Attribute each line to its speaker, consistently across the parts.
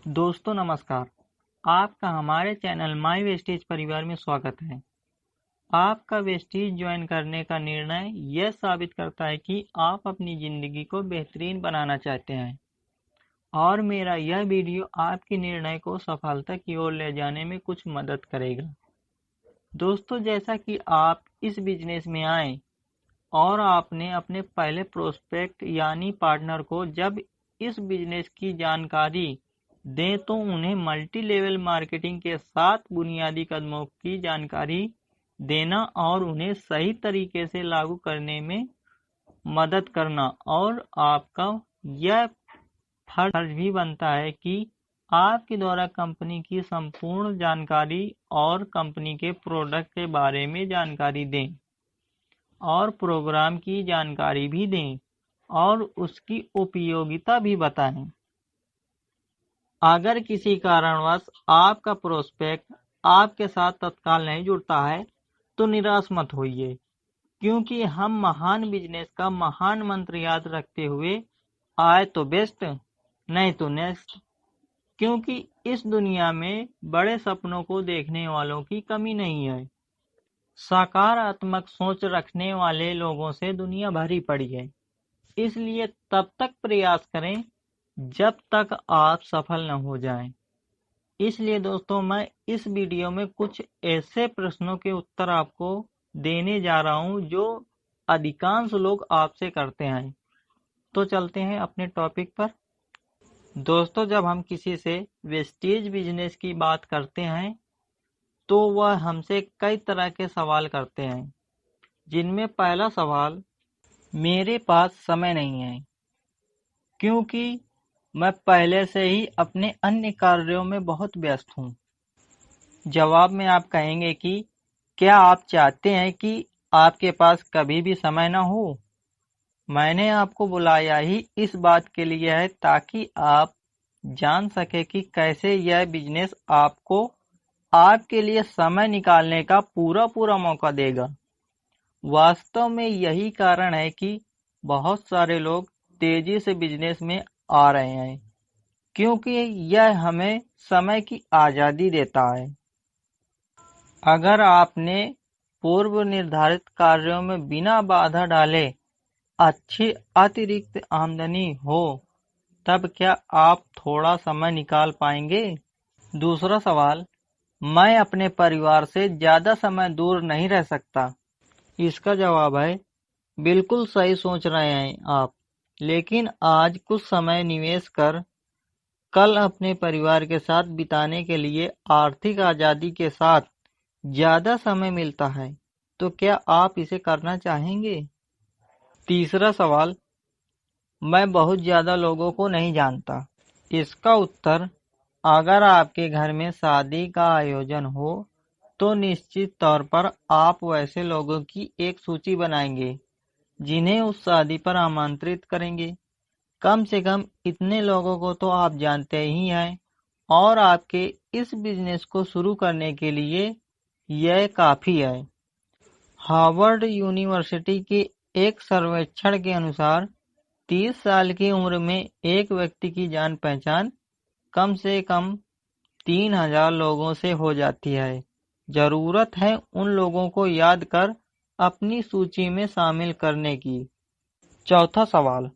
Speaker 1: दोस्तों नमस्कार, आपका हमारे चैनल माई वेस्टेज परिवार में स्वागत है। आपका वेस्टेज ज्वाइन करने का निर्णय यह साबित करता है कि आप अपनी ज़िंदगी को बेहतरीन बनाना चाहते हैं और मेरा यह वीडियो आपके निर्णय को सफलता की ओर ले जाने में कुछ मदद करेगा। दोस्तों, जैसा कि आप इस बिजनेस में आए और आपने अपने पहले प्रोस्पेक्ट यानी पार्टनर को जब इस बिजनेस की जानकारी दें तो उन्हें मल्टी लेवल मार्केटिंग के साथ बुनियादी कदमों की जानकारी देना और उन्हें सही तरीके से लागू करने में मदद करना, और आपका यह फर्ज भी बनता है कि आपके द्वारा कंपनी की संपूर्ण जानकारी और कंपनी के प्रोडक्ट के बारे में जानकारी दें और प्रोग्राम की जानकारी भी दें और उसकी उपयोगिता भी बताएं। अगर किसी कारणवश आपका प्रोस्पेक्ट आपके साथ तत्काल नहीं जुड़ता है तो निराश मत होइए, क्योंकि हम महान बिजनेस का महान मंत्र याद रखते हुए आए तो बेस्ट, नहीं तो नेक्स्ट, क्योंकि इस दुनिया में बड़े सपनों को देखने वालों की कमी नहीं है। सकारात्मक सोच रखने वाले लोगों से दुनिया भरी पड़ी है, इसलिए तब तक प्रयास करें जब तक आप सफल न हो जाएं। इसलिए दोस्तों, मैं इस वीडियो में कुछ ऐसे प्रश्नों के उत्तर आपको देने जा रहा हूं जो अधिकांश लोग आपसे करते हैं। तो चलते हैं अपने टॉपिक पर। दोस्तों, जब हम किसी से वेस्टेज बिजनेस की बात करते हैं तो वह हमसे कई तरह के सवाल करते हैं, जिनमें पहला सवाल, मेरे पास समय नहीं है क्योंकि मैं पहले से ही अपने अन्य कार्यों में बहुत व्यस्त हूँ। जवाब में आप कहेंगे कि क्या आप चाहते हैं कि आपके पास कभी भी समय न हो? मैंने आपको बुलाया ही इस बात के लिए है ताकि आप जान सके कि कैसे यह बिजनेस आपको आपके लिए समय निकालने का पूरा मौका देगा। वास्तव में यही कारण है कि बहुत सारे लोग तेजी से बिजनेस में आ रहे हैं, क्योंकि यह हमें समय की आज़ादी देता है। अगर आपने पूर्व निर्धारित कार्यों में बिना बाधा डाले अच्छी अतिरिक्त आमदनी हो, तब क्या आप थोड़ा समय निकाल पाएंगे? दूसरा सवाल, मैं अपने परिवार से ज़्यादा समय दूर नहीं रह सकता। इसका जवाब है, बिल्कुल सही सोच रहे हैं आप, लेकिन आज कुछ समय निवेश कर कल अपने परिवार के साथ बिताने के लिए आर्थिक आज़ादी के साथ ज़्यादा समय मिलता है, तो क्या आप इसे करना चाहेंगे? तीसरा सवाल, मैं बहुत ज़्यादा लोगों को नहीं जानता। इसका उत्तर, अगर आपके घर में शादी का आयोजन हो तो निश्चित तौर पर आप वैसे लोगों की एक सूची बनाएंगे जिन्हें उस शादी पर आमंत्रित करेंगे। कम से कम इतने लोगों को तो आप जानते ही हैं, और आपके इस बिजनेस को शुरू करने के लिए यह काफ़ी है। हार्वर्ड यूनिवर्सिटी के एक सर्वेक्षण के अनुसार 30 साल की उम्र में एक व्यक्ति की जान पहचान कम से कम 3000 लोगों से हो जाती है। जरूरत है उन लोगों को याद कर अपनी सूची में शामिल करने की। चौथा सवाल,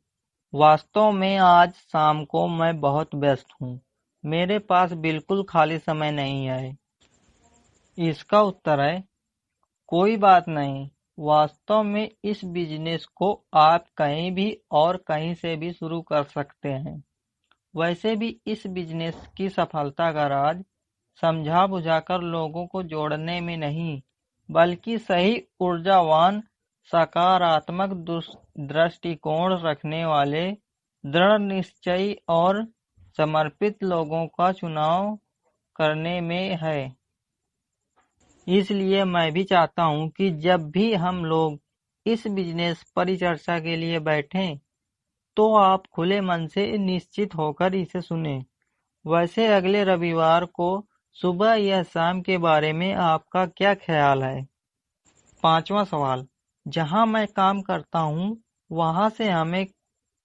Speaker 1: वास्तव में आज शाम को मैं बहुत व्यस्त हूँ, मेरे पास बिल्कुल खाली समय नहीं है। इसका उत्तर है, कोई बात नहीं, वास्तव में इस बिजनेस को आप कहीं भी और कहीं से भी शुरू कर सकते हैं। वैसे भी इस बिजनेस की सफलता का राज समझा बुझाकर लोगों को जोड़ने में नहीं, बल्कि सही ऊर्जावान, सकारात्मक दृष्टिकोण रखने वाले, दृढ़ निश्चयी और समर्पित लोगों का चुनाव करने में है। इसलिए मैं भी चाहता हूं कि जब भी हम लोग इस बिजनेस परिचर्चा के लिए बैठें तो आप खुले मन से निश्चित होकर इसे सुनें। वैसे अगले रविवार को सुबह या शाम के बारे में आपका क्या ख्याल है? पांचवा सवाल, जहां मैं काम करता हूं वहां से हमें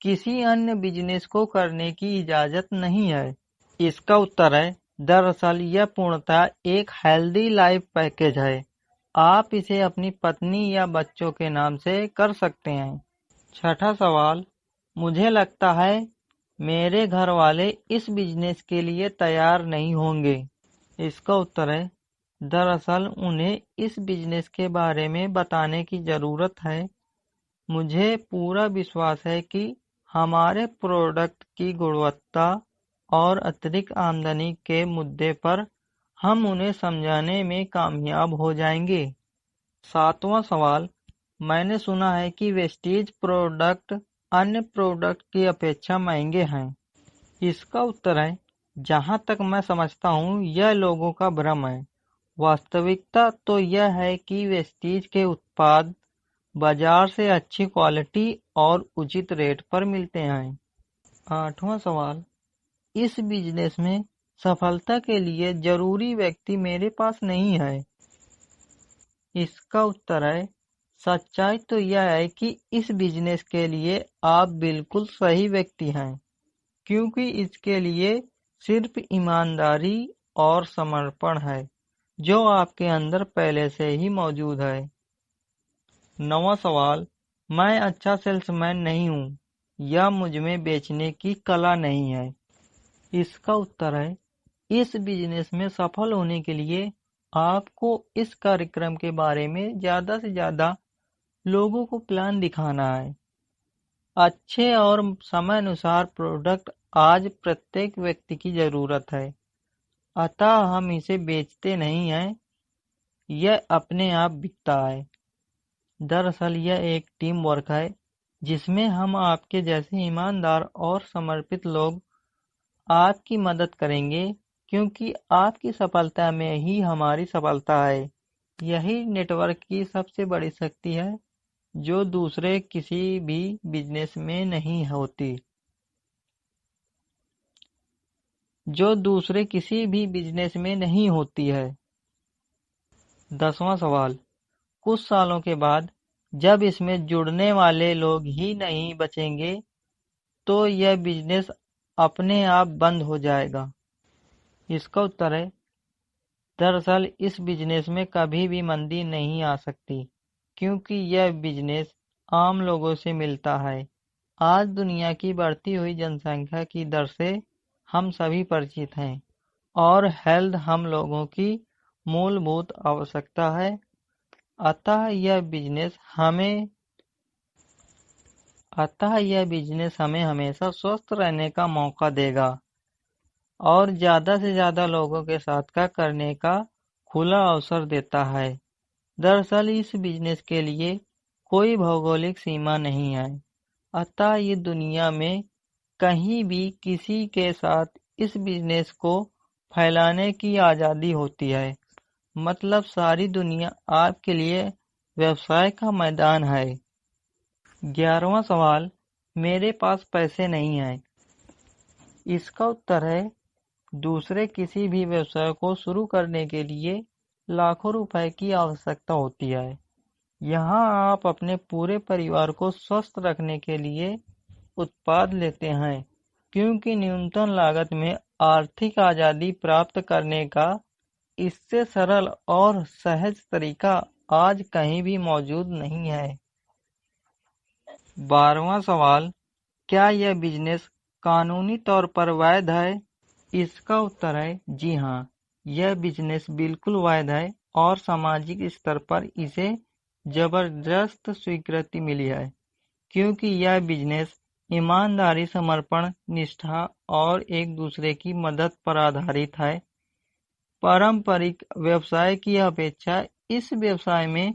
Speaker 1: किसी अन्य बिजनेस को करने की इजाजत नहीं है। इसका उत्तर है, दरअसल यह पूर्णतः एक हेल्दी लाइफ पैकेज है। आप इसे अपनी पत्नी या बच्चों के नाम से कर सकते हैं। छठा सवाल, मुझे लगता है मेरे घर वाले इस बिजनेस के लिए तैयार नहीं होंगे। इसका उत्तर है, दरअसल उन्हें इस बिजनेस के बारे में बताने की ज़रूरत है। मुझे पूरा विश्वास है कि हमारे प्रोडक्ट की गुणवत्ता और अतिरिक्त आमदनी के मुद्दे पर हम उन्हें समझाने में कामयाब हो जाएंगे। सातवां सवाल, मैंने सुना है कि वेस्टीज प्रोडक्ट अन्य प्रोडक्ट की अपेक्षा महंगे हैं। इसका उत्तर है, जहां तक मैं समझता हूं यह लोगों का भ्रम है। वास्तविकता तो यह है कि वेस्टीज के उत्पाद बाजार से अच्छी क्वालिटी और उचित रेट पर मिलते हैं। आठवां सवाल, इस बिजनेस में सफलता के लिए जरूरी व्यक्ति मेरे पास नहीं है। इसका उत्तर है, सच्चाई तो यह है कि इस बिजनेस के लिए आप बिल्कुल सही व्यक्ति हैं, क्योंकि इसके लिए सिर्फ ईमानदारी और समर्पण है जो आपके अंदर पहले से ही मौजूद है। नवां सवाल, मैं अच्छा सेल्समैन नहीं हूँ या मुझमें बेचने की कला नहीं है। इसका उत्तर है, इस बिजनेस में सफल होने के लिए आपको इस कार्यक्रम के बारे में ज़्यादा से ज़्यादा लोगों को प्लान दिखाना है। अच्छे और समय अनुसार प्रोडक्ट आज प्रत्येक व्यक्ति की ज़रूरत है, अतः हम इसे बेचते नहीं हैं, यह अपने आप बिकता है। दरअसल यह एक टीम वर्क है जिसमें हम आपके जैसे ईमानदार और समर्पित लोग आपकी मदद करेंगे, क्योंकि आपकी सफलता में ही हमारी सफलता है। यही नेटवर्क की सबसे बड़ी शक्ति है जो दूसरे किसी भी बिजनेस में नहीं होती। है। 10वां सवाल, कुछ सालों के बाद जब इसमें जुड़ने वाले लोग ही नहीं बचेंगे तो यह बिजनेस अपने आप बंद हो जाएगा। इसका उत्तर है, दरअसल इस बिजनेस में कभी भी मंदी नहीं आ सकती, क्योंकि यह बिजनेस आम लोगों से मिलता है। आज दुनिया की बढ़ती हुई जनसंख्या की दर से हम सभी परिचित हैं और हेल्थ हम लोगों की मूलभूत आवश्यकता है। अतः यह बिजनेस हमें हमेशा स्वस्थ रहने का मौका देगा और ज़्यादा से ज़्यादा लोगों के साथ का करने का खुला अवसर देता है। दरअसल इस बिजनेस के लिए कोई भौगोलिक सीमा नहीं है, अतः ये दुनिया में कहीं भी किसी के साथ इस बिजनेस को फैलाने की आज़ादी होती है। मतलब सारी दुनिया आपके लिए व्यवसाय का मैदान है। 11वां सवाल, मेरे पास पैसे नहीं हैं। इसका उत्तर है, दूसरे किसी भी व्यवसाय को शुरू करने के लिए लाखों रुपए की आवश्यकता होती है। यहाँ आप अपने पूरे परिवार को स्वस्थ रखने के लिए उत्पाद लेते हैं, क्योंकि न्यूनतम लागत में आर्थिक आज़ादी प्राप्त करने का इससे सरल और सहज तरीका आज कहीं भी मौजूद नहीं है। 12वां सवाल, क्या यह बिजनेस कानूनी तौर पर वैध है? इसका उत्तर है, जी हाँ, यह बिजनेस बिल्कुल वैध है और सामाजिक स्तर पर इसे जबरदस्त स्वीकृति मिली है, क्योंकि यह बिजनेस ईमानदारी, समर्पण, निष्ठा और एक दूसरे की मदद पर आधारित है। पारंपरिक व्यवसाय की अपेक्षा इस व्यवसाय में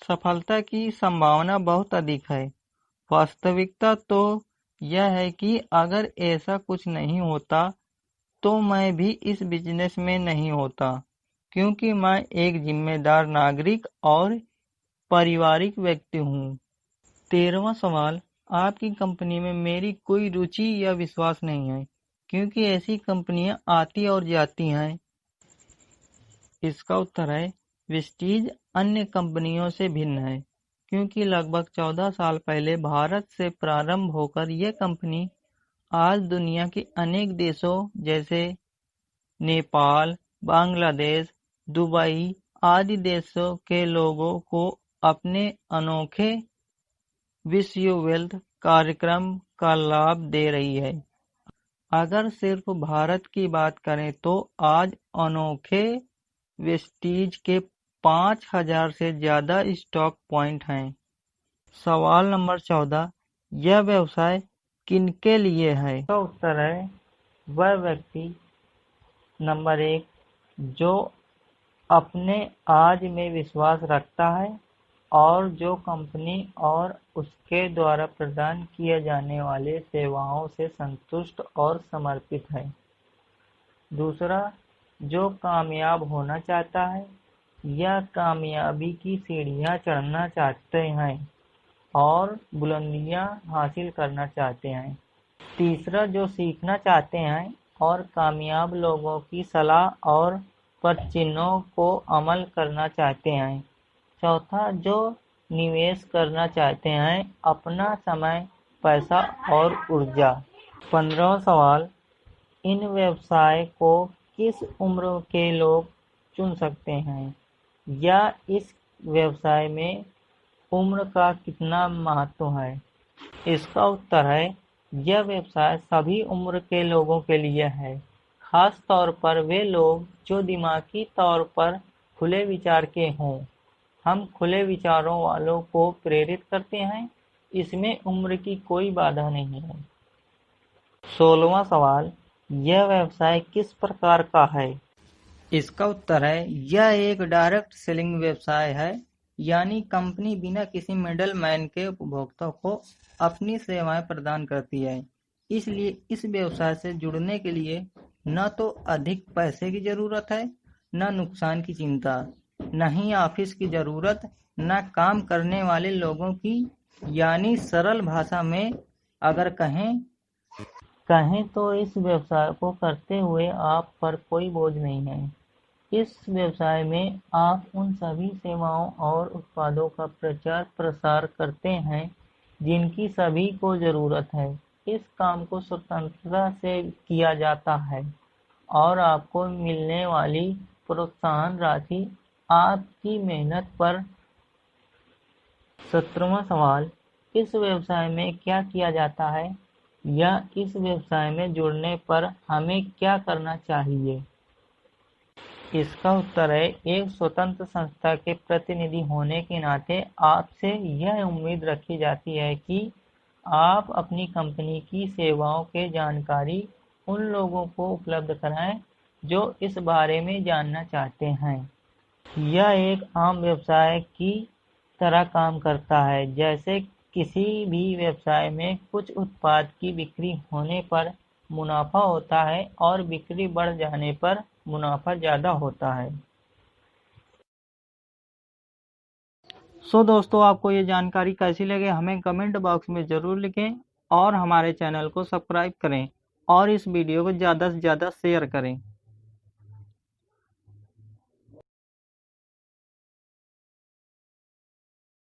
Speaker 1: सफलता की संभावना बहुत अधिक है। वास्तविकता तो यह है कि अगर ऐसा कुछ नहीं होता तो मैं भी इस बिजनेस में नहीं होता, क्योंकि मैं एक जिम्मेदार नागरिक और पारिवारिक व्यक्ति हूँ। 13वां सवाल, आपकी कंपनी में मेरी कोई रुचि या विश्वास नहीं है, क्योंकि ऐसी कंपनियां आती और जाती हैं। इसका उत्तर है, वेस्टीज अन्य कंपनियों से भिन्न है, क्योंकि लगभग 14 साल पहले भारत से प्रारंभ होकर यह कंपनी आज दुनिया के अनेक देशों जैसे नेपाल, बांग्लादेश, दुबई आदि देशों के लोगों को अपने अनोखे विश्व वेल्थ कार्यक्रम का लाभ दे रही है। अगर सिर्फ भारत की बात करें तो आज अनोखे वेस्टीज के 5000 से ज्यादा स्टॉक पॉइंट हैं। सवाल नंबर 14, यह व्यवसाय किनके लिए है? इसका उत्तर है वह व्यक्ति नंबर 1 जो अपने आज में विश्वास रखता है और जो कंपनी और उसके द्वारा प्रदान किए जाने वाले सेवाओं से संतुष्ट और समर्पित है। दूसरा, जो कामयाब होना चाहता है या कामयाबी की सीढ़ियां चढ़ना चाहते हैं और बुलंदियां हासिल करना चाहते हैं। तीसरा, जो सीखना चाहते हैं और कामयाब लोगों की सलाह और पदचिन्हों को अमल करना चाहते हैं। चौथा, जो निवेश करना चाहते हैं अपना समय, पैसा और ऊर्जा। 15वां सवाल, इन व्यवसाय को किस उम्र के लोग चुन सकते हैं या इस व्यवसाय में उम्र का कितना महत्व है? इसका उत्तर है यह व्यवसाय सभी उम्र के लोगों के लिए है, खास तौर पर वे लोग जो दिमागी तौर पर खुले विचार के हों। हम खुले विचारों वालों को प्रेरित करते हैं, इसमें उम्र की कोई बाधा नहीं है। 16वां सवाल, यह व्यवसाय किस प्रकार का है? इसका उत्तर है यह एक डायरेक्ट सेलिंग व्यवसाय है, यानी कंपनी बिना किसी मिडल मैन के उपभोक्ता को अपनी सेवाएं प्रदान करती है। इसलिए इस व्यवसाय से जुड़ने के लिए न तो अधिक पैसे की जरूरत है, न नुकसान की चिंता, न ही ऑफिस की जरूरत, न काम करने वाले लोगों की। यानी सरल भाषा में अगर कहें तो इस व्यवसाय को करते हुए आप पर कोई बोझ नहीं है। इस व्यवसाय में आप उन सभी सेवाओं और उत्पादों का प्रचार प्रसार करते हैं जिनकी सभी को जरूरत है। इस काम को स्वतंत्रता से किया जाता है और आपको मिलने वाली प्रोत्साहन राशि आपकी मेहनत पर। 17वां सवाल, इस व्यवसाय में क्या किया जाता है या इस व्यवसाय में जुड़ने पर हमें क्या करना चाहिए? इसका उत्तर है एक स्वतंत्र संस्था के प्रतिनिधि होने के नाते आपसे यह उम्मीद रखी जाती है कि आप अपनी कंपनी की सेवाओं के जानकारी उन लोगों को उपलब्ध कराएं जो इस बारे में जानना चाहते हैं। यह एक आम व्यवसाय की तरह काम करता है। जैसे किसी भी व्यवसाय में कुछ उत्पाद की बिक्री होने पर मुनाफा होता है और बिक्री बढ़ जाने पर मुनाफा ज्यादा होता है। दोस्तों, आपको ये जानकारी कैसी लगे हमें कमेंट बॉक्स में जरूर लिखें और हमारे चैनल को सब्सक्राइब करें और इस वीडियो को ज़्यादा से ज़्यादा शेयर करें।